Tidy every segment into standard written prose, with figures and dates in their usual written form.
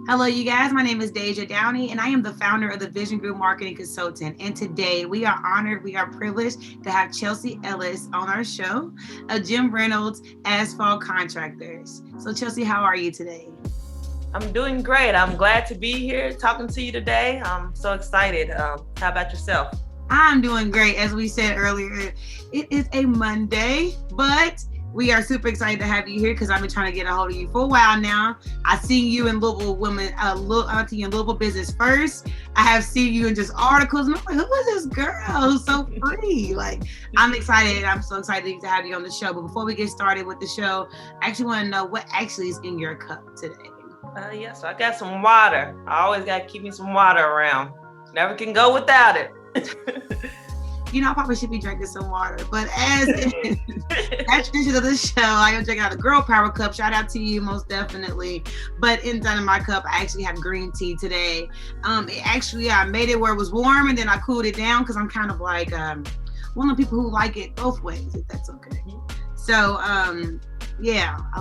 Hello, you guys. My name is Deja Downey, and I am the founder of the Vision Group Marketing Consultant. And today we are honored, we are privileged to have Chelsea Ellis on our show, a Jim Reynolds Asphalt Contractors. So, Chelsea, how are you today? I'm doing great. I'm glad to be here talking to you today. I'm so excited. How about yourself? I'm doing great. As we said earlier, it is a Monday, but we are super excited to have you here because I've been trying to get a hold of you for a while now. I seen you in Louisville Women, Auntie in Louisville Business First. I have seen you in just articles, and I'm like, who is this girl who's so free? Like, I'm excited. I'm so excited to have you on the show. But before we get started with the show, I actually want to know what actually is in your cup today. So I got some water. I always got to keep me some water around. Never can go without it. I probably should be drinking some water, but as that's tradition of the show, I am drinking out a girl power cup. Shout out to you, most definitely. But inside of my cup, I actually have green tea today. I made it where it was warm, and then I cooled it down because I'm kind of like one of the people who like it both ways, if that's okay. So I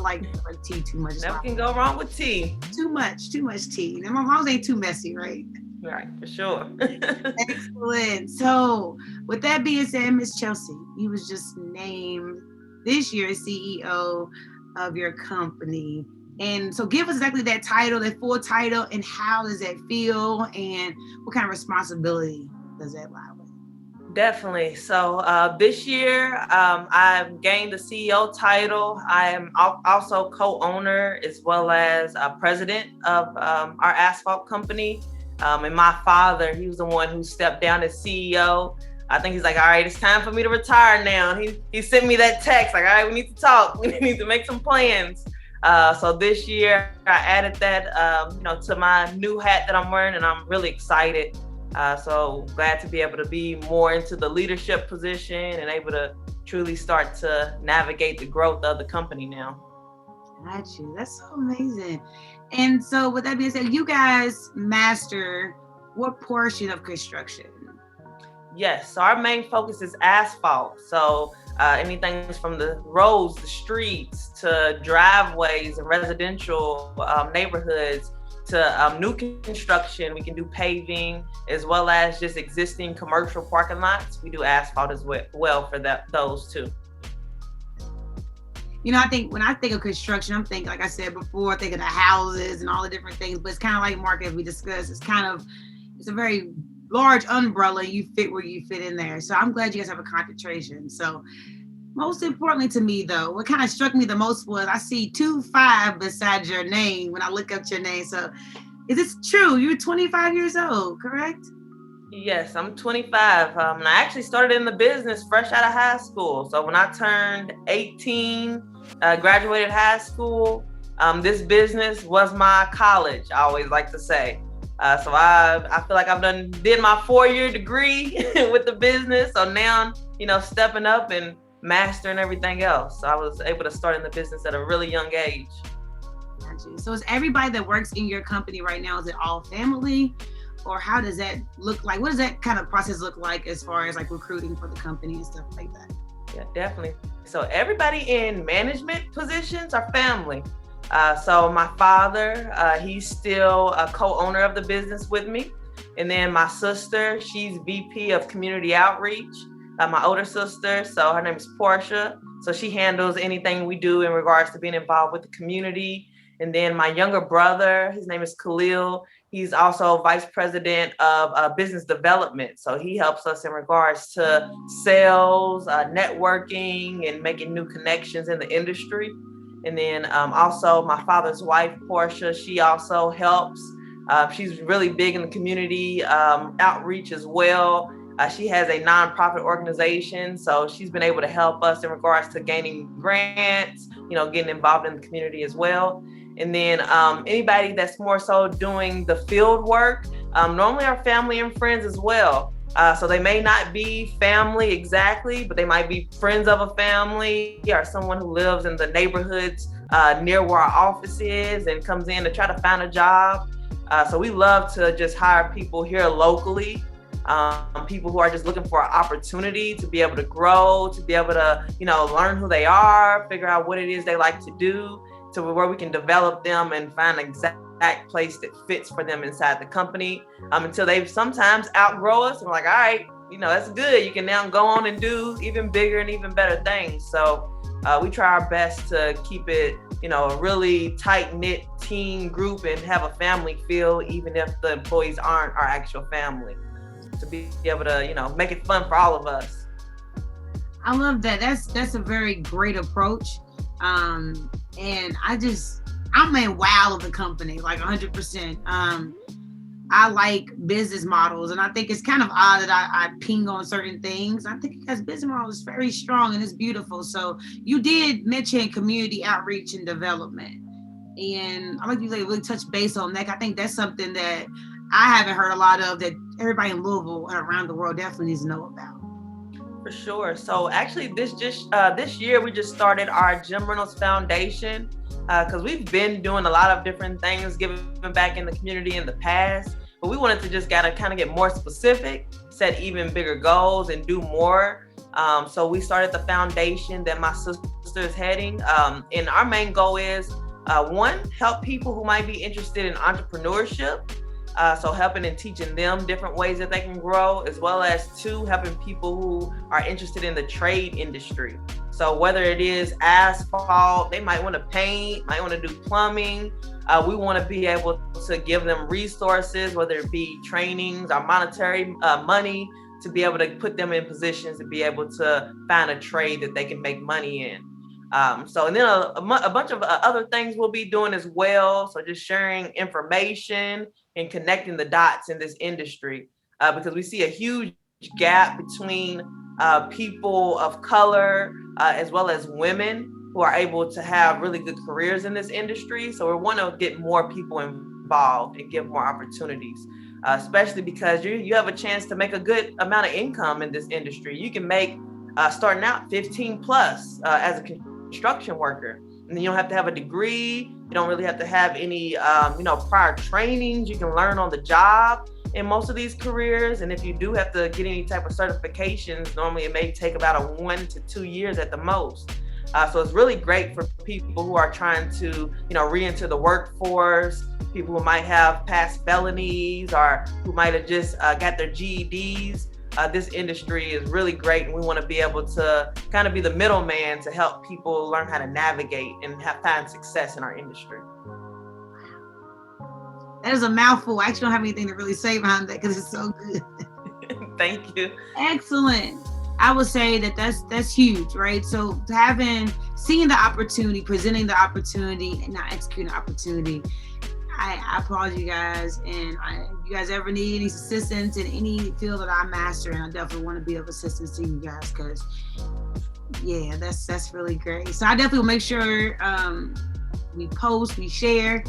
like tea too much. Never can go wrong with tea. Too much tea. And my house ain't too messy, right? Right, for sure. Excellent. So with that being said, Miss Chelsea, you was just named this year CEO of your company. And so give us exactly that title, that full title, and how does that feel, and what kind of responsibility does that lie with? Definitely. So this year, I've gained the CEO title. I am also co-owner as well as president of our asphalt company. And my father, he was the one who stepped down as CEO. I think he's like, all right, it's time for me to retire now. And he sent me that text like, all right, we need to talk. We need to make some plans. So this year I added that, to my new hat that I'm wearing, and I'm really excited. So glad to be able to be more into the leadership position and able to truly start to navigate the growth of the company now. Got you. That's so amazing. And so with that being said, you guys master what portion of construction? Yes, so our main focus is asphalt. So anything from the roads, the streets, to driveways and residential neighborhoods, to new construction. We can do paving as well as just existing commercial parking lots. We do asphalt as well for those too. I think when I think of construction, I'm thinking, like I said before, I think of the houses and all the different things, but it's kind of like Mark, as we discussed, it's a very large umbrella. You fit where you fit in there. So I'm glad you guys have a concentration. So most importantly to me though, what kind of struck me the most was I see 25 beside your name when I look up your name. So is this true? You're 25 years old, correct? Yes, I'm 25. And I actually started in the business fresh out of high school. So when I turned 18, graduated high school, this business was my college, I always like to say. So I feel like I've did my 4-year degree with the business. So now, stepping up and mastering everything else. So I was able to start in the business at a really young age. Gotcha. So is everybody that works in your company right now, is it all family? Or how does that look like? What does that kind of process look like as far as like recruiting for the company and stuff like that? Yeah, definitely. So everybody in management positions are family. So my father, he's still a co-owner of the business with me. And then my sister, she's VP of community outreach. My older sister, so her name is Portia. So she handles anything we do in regards to being involved with the community. And then my younger brother, his name is Khalil. He's also vice president of business development. So he helps us in regards to sales, networking, and making new connections in the industry. And then also my father's wife, Portia, she also helps. She's really big in the community outreach as well. She has a nonprofit organization, so she's been able to help us in regards to gaining grants, getting involved in the community as well. And then anybody that's more so doing the field work, normally are family and friends as well. So they may not be family exactly, but they might be friends of a family or someone who lives in the neighborhoods near where our office is and comes in to try to find a job. So we love to just hire people here locally, people who are just looking for an opportunity to be able to grow, to be able to, learn who they are, figure out what it is they like to do, to where we can develop them and find exactly exact place that fits for them inside the company, until they sometimes outgrow us. And we're like, all right, that's good. You can now go on and do even bigger and even better things. So we try our best to keep it, a really tight-knit team group and have a family feel, even if the employees aren't our actual family, to be able to, make it fun for all of us. I love that. That's a very great approach. And I'm in wow of the company, like 100%. I like business models, and I think it's kind of odd that I ping on certain things. I think because business model is very strong and it's beautiful. So you did mention community outreach and development, and I like you really touch base on that. I think that's something that I haven't heard a lot of, that everybody in Louisville and around the world definitely needs to know about. For sure. So actually, this year we just started our Jim Reynolds Foundation, because we've been doing a lot of different things, giving back in the community in the past, but we wanted to just kind of get more specific, set even bigger goals, and do more. So we started the foundation that my sister is heading, and our main goal is one, help people who might be interested in entrepreneurship. So helping and teaching them different ways that they can grow, as well as two, helping people who are interested in the trade industry. So whether it is asphalt, they might want to paint, might want to do plumbing. We want to be able to give them resources, whether it be trainings or monetary money, to be able to put them in positions to be able to find a trade that they can make money in. And then a bunch of other things we'll be doing as well. So just sharing information and connecting the dots in this industry, because we see a huge gap between people of color as well as women who are able to have really good careers in this industry. So we want to get more people involved and give more opportunities, especially because you have a chance to make a good amount of income in this industry. You can make starting out 15 plus as a construction worker. And you don't have to have a degree. You don't really have to have any, prior trainings. You can learn on the job in most of these careers. And if you do have to get any type of certifications, normally it may take about 1 to 2 years at the most. So it's really great for people who are trying to, re-enter the workforce, people who might have past felonies or who might have just got their GEDs. This industry is really great, and we want to be able to kind of be the middleman to help people learn how to navigate and find success in our industry. That is a mouthful. I actually don't have anything to really say behind that because it's so good. Thank you. Excellent. I would say that's huge, right? So seeing the opportunity, presenting the opportunity, and not executing the opportunity. I applaud you guys, and if you guys ever need any assistance in any field that I master, and I definitely want to be of assistance to you guys, because that's really great. So I definitely will make sure we post, we share.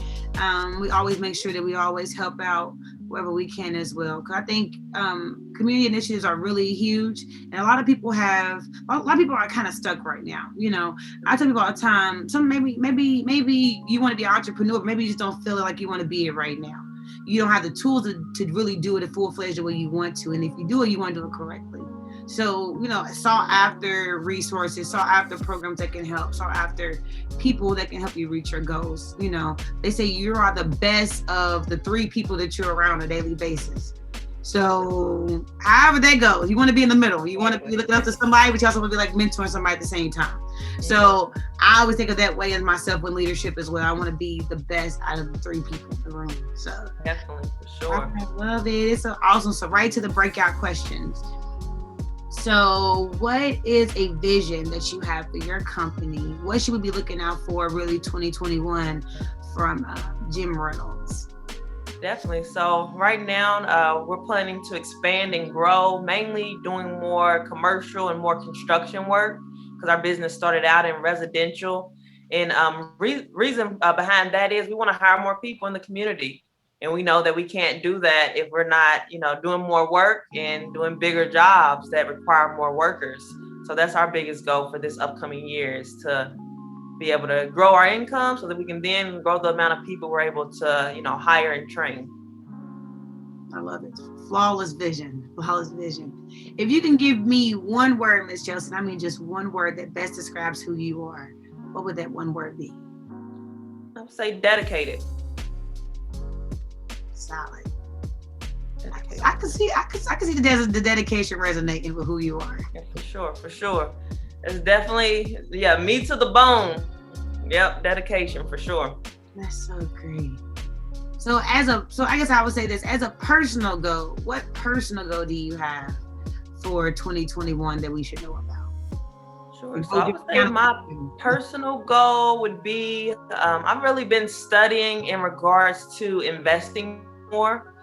We always make sure that we always help out wherever we can as well. Because I think community initiatives are really huge, and a lot of people are kind of stuck right now. I tell people all the time, maybe you want to be an entrepreneur, but maybe you just don't feel like you want to be it right now. You don't have the tools to really do it a full-fledged the way you want to, and if you do it, you want to do it correctly. So, sought after resources, sought after programs that can help, sought after people that can help you reach your goals. They say you are the best of the 3 people that you're around on a daily basis. So however that goes, you want to be in the middle. You want to be looking up to somebody, but you also want to be like mentoring somebody at the same time. So I always think of that way as myself with leadership as well. I want to be the best out of the 3 people in the room. So definitely, for sure. I love it. It's so awesome. So right to the breakout questions. So what is a vision that you have for your company? What should we be looking out for really 2021 from Jim Reynolds? Definitely. So right now, we're planning to expand and grow, mainly doing more commercial and more construction work, because our business started out in residential. And reason behind that is we want to hire more people in the community. And we know that we can't do that if we're not, doing more work and doing bigger jobs that require more workers. So that's our biggest goal for this upcoming year, is to be able to grow our income so that we can then grow the amount of people we're able to, hire and train. I love it. Flawless vision. Flawless vision. If you can give me one word, Ms. Chelsea, I mean just one word that best describes who you are, what would that one word be? I would say dedicated. Solid. I can see the dedication resonating with who you are. Yeah, for sure. It's definitely, me to the bone. Yep, dedication for sure. That's so great. So I guess I would say this, as a personal goal, what personal goal do you have for 2021 that we should know about? Sure. So I would say my personal goal would be, I've really been studying in regards to investing more.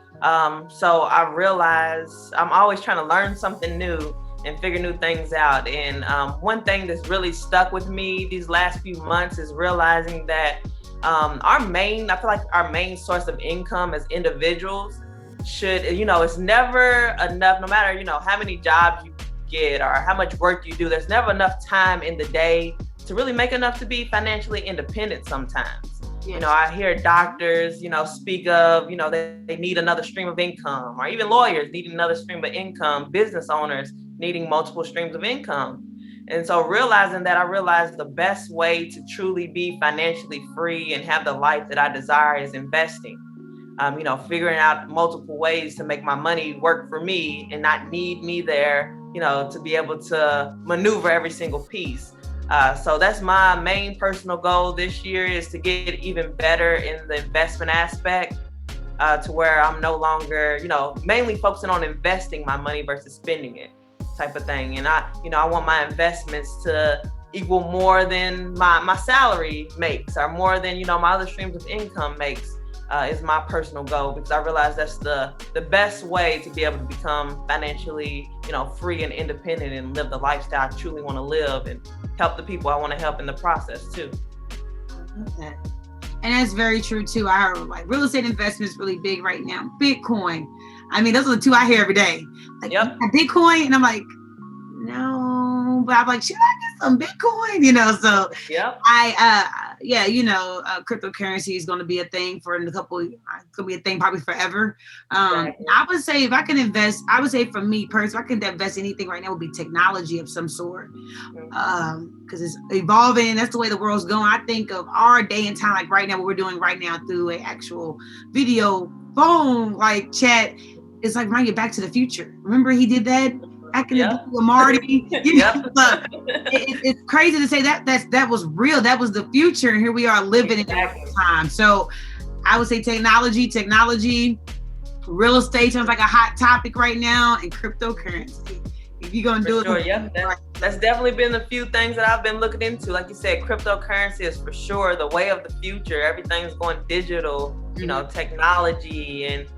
So I realize I'm always trying to learn something new and figure new things out. And one thing that's really stuck with me these last few months is realizing that I feel like our main source of income as individuals should, it's never enough, no matter, how many jobs you get or how much work you do, there's never enough time in the day to really make enough to be financially independent sometimes. Yes. I hear doctors, speak of, they need another stream of income, or even lawyers needing another stream of income, business owners needing multiple streams of income. And so realizing that, I realized the best way to truly be financially free and have the life that I desire is investing. Figuring out multiple ways to make my money work for me and not need me there, to be able to maneuver every single piece. So that's my main personal goal this year, is to get even better in the investment aspect, to where I'm no longer, mainly focusing on investing my money versus spending it type of thing. And I want my investments to equal more than my salary makes, or more than, my other streams of income makes, is my personal goal, because I realize that's the best way to be able to become financially, free and independent and live the lifestyle I truly want to live and help the people I want to help in the process too. Okay. And that's very true too. I heard like real estate investment is really big right now. Bitcoin. I mean, those are the two I hear every day. Like, yep. Bitcoin, and I'm like, no, but I'm like, should I get some Bitcoin? So yep. Cryptocurrency is going to be a thing for a couple. It's going to be a thing probably forever. Exactly. I would say if I can invest, I would say for me personally, if I can invest anything right now, would be technology of some sort, because it's evolving. That's the way the world's going. I think of our day and time, like right now, what we're doing right now through an actual video phone like chat. It's like bringing it Back to the Future. Remember he did that back in the day with Marty? It's crazy to say that was real. That was the future. And here we are living in that time. So I would say technology, real estate sounds like a hot topic right now, and cryptocurrency. If you're going to do it. That's definitely been the few things that I've been looking into. Like you said, cryptocurrency is for sure the way of the future. Everything's going digital, technology, and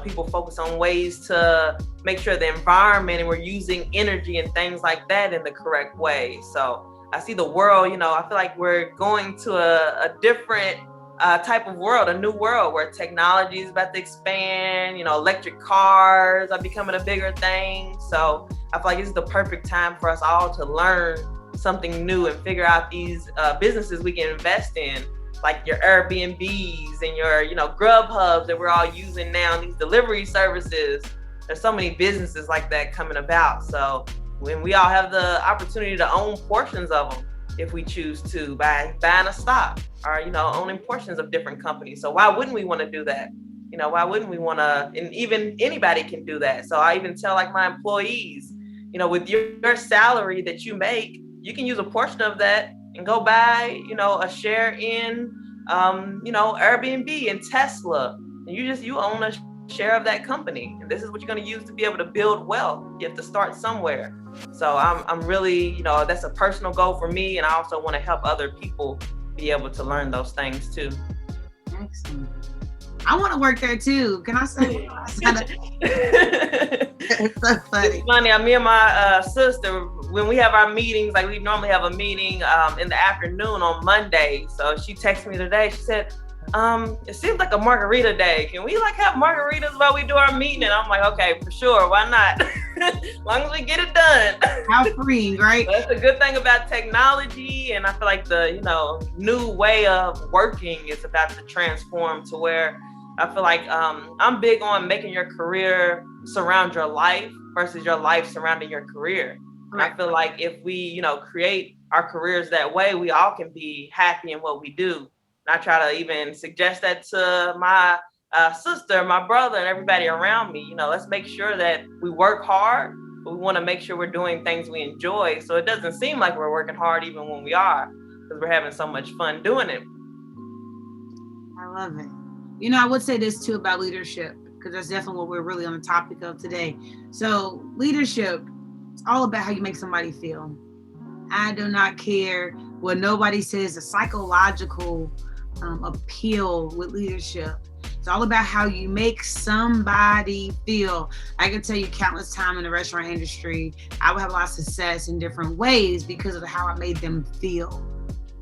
people focus on ways to make sure the environment and we're using energy and things like that in the correct way. So I see the world, I feel like we're going to a different type of world, a new world where technology is about to expand, electric cars are becoming a bigger thing. So I feel like this is the perfect time for us all to learn something new and figure out these businesses we can invest in, like your Airbnbs and your, Grubhubs that we're all using now, these delivery services. There's so many businesses like that coming about. So when we all have the opportunity to own portions of them, if we choose to, by buying a stock or, owning portions of different companies. So why wouldn't we want to do that? Why wouldn't we want to, and even anybody can do that. So I even tell like my employees, with your salary that you make, you can use a portion of that and go buy, a share in, Airbnb and Tesla. And you own a share of that company. And this is what you're going to use to be able to build wealth. You have to start somewhere. So I'm really, that's a personal goal for me. And I also want to help other people be able to learn those things too. Excellent. I want to work there too. Can I say? It's so funny. It's funny. Me and my sister, when we have our meetings, like we normally have a meeting in the afternoon on Monday. So she texted me today. She said, it seems like a margarita day. Can we have margaritas while we do our meeting? And I'm like, okay, for sure. Why not? As long as we get it done. How free, right? That's the good thing about technology. And I feel like the, new way of working is about to transform to where I feel like I'm big on making your career surround your life versus your life surrounding your career. And I feel like if we, create our careers that way, we all can be happy in what we do. And I try to even suggest that to my sister, my brother, and everybody around me, let's make sure that we work hard, but we want to make sure we're doing things we enjoy. So it doesn't seem like we're working hard even when we are, because we're having so much fun doing it. I love it. I would say this too about leadership, because that's definitely what we're really on the topic of today. So leadership, it's all about how you make somebody feel. I do not care what nobody says, the psychological appeal with leadership. It's all about how you make somebody feel. I can tell you countless times in the restaurant industry, I would have a lot of success in different ways because of how I made them feel.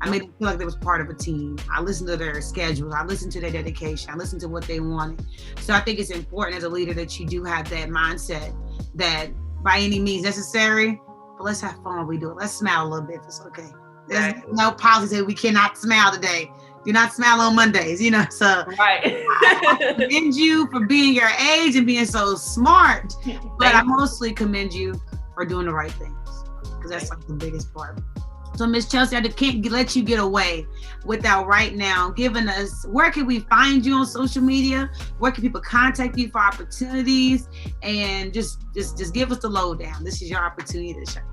I made them feel like they was part of a team. I listened to their schedules. I listened to their dedication. I listened to what they wanted. So I think it's important as a leader that you do have that mindset that by any means necessary, but let's have fun when we do it. Let's smile a little bit if it's okay. There's no policy that we cannot smile today. Do not smile on Mondays, so right. I commend you for being your age and being so smart, but I mostly commend you for doing the right things, because that's like the biggest part. So Miss Chelsea, I can't let you get away without right now giving us, where can we find you on social media? Where can people contact you for opportunities? And just give us the lowdown. This is your opportunity to shine.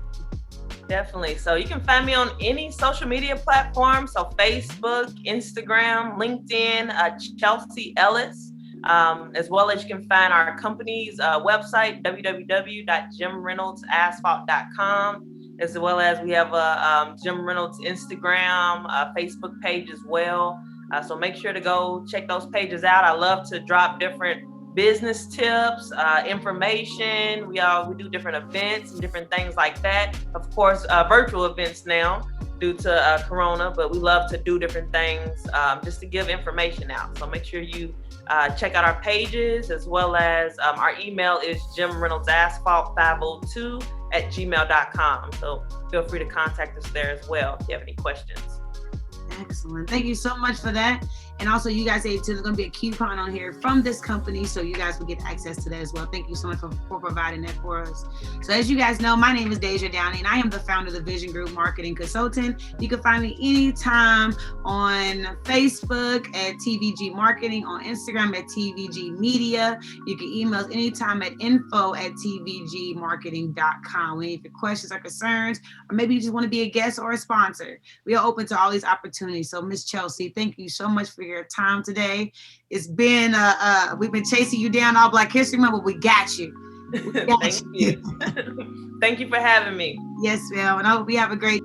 Definitely. So you can find me on any social media platform. So Facebook, Instagram, LinkedIn, Chelsea Ellis, as well as you can find our company's website, www.jimreynoldsaspalt.com, as well as we have a Jim Reynolds Instagram, Facebook page as well. So make sure to go check those pages out. I love to drop different business tips, information. We do different events and different things like that. Of course, virtual events now due to Corona, but we love to do different things just to give information out. So make sure you check out our pages, as well as our email is jimreynoldsasphalt502@gmail.com. So feel free to contact us there as well if you have any questions. Excellent. Thank you so much for that. And also, you guys say too, there's going to be a coupon on here from this company, so you guys will get access to that as well. Thank you so much for providing that for us. So as you guys know, my name is Deja Downey, and I am the founder of the Vision Group Marketing Consultant. You can find me anytime on Facebook at TVG Marketing, on Instagram at TVG Media. You can email us anytime at info@tvgmarketing.com. Any of your questions or concerns, or maybe you just want to be a guest or a sponsor. We are open to all these opportunities. So Miss Chelsea, thank you so much for your time today. It's been we've been chasing you down all Black History Month, but we got you. Thank you. Thank you for having me. Yes, ma'am. And I hope we have a great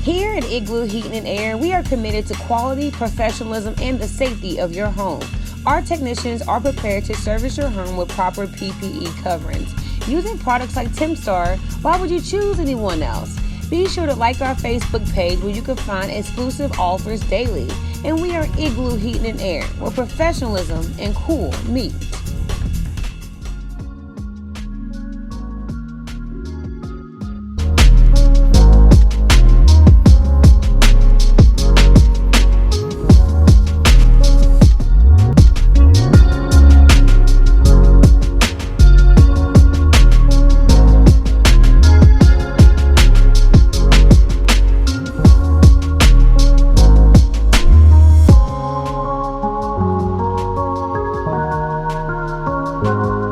Here at Igloo Heating and Air, we are committed to quality, professionalism, and the safety of your home. Our technicians are prepared to service your home with proper PPE coverings. Using products like TempStar, why would you choose anyone else? Be sure to like our Facebook page where you can find exclusive offers daily. And we are Igloo Heating and Air, where professionalism and cool meet. you.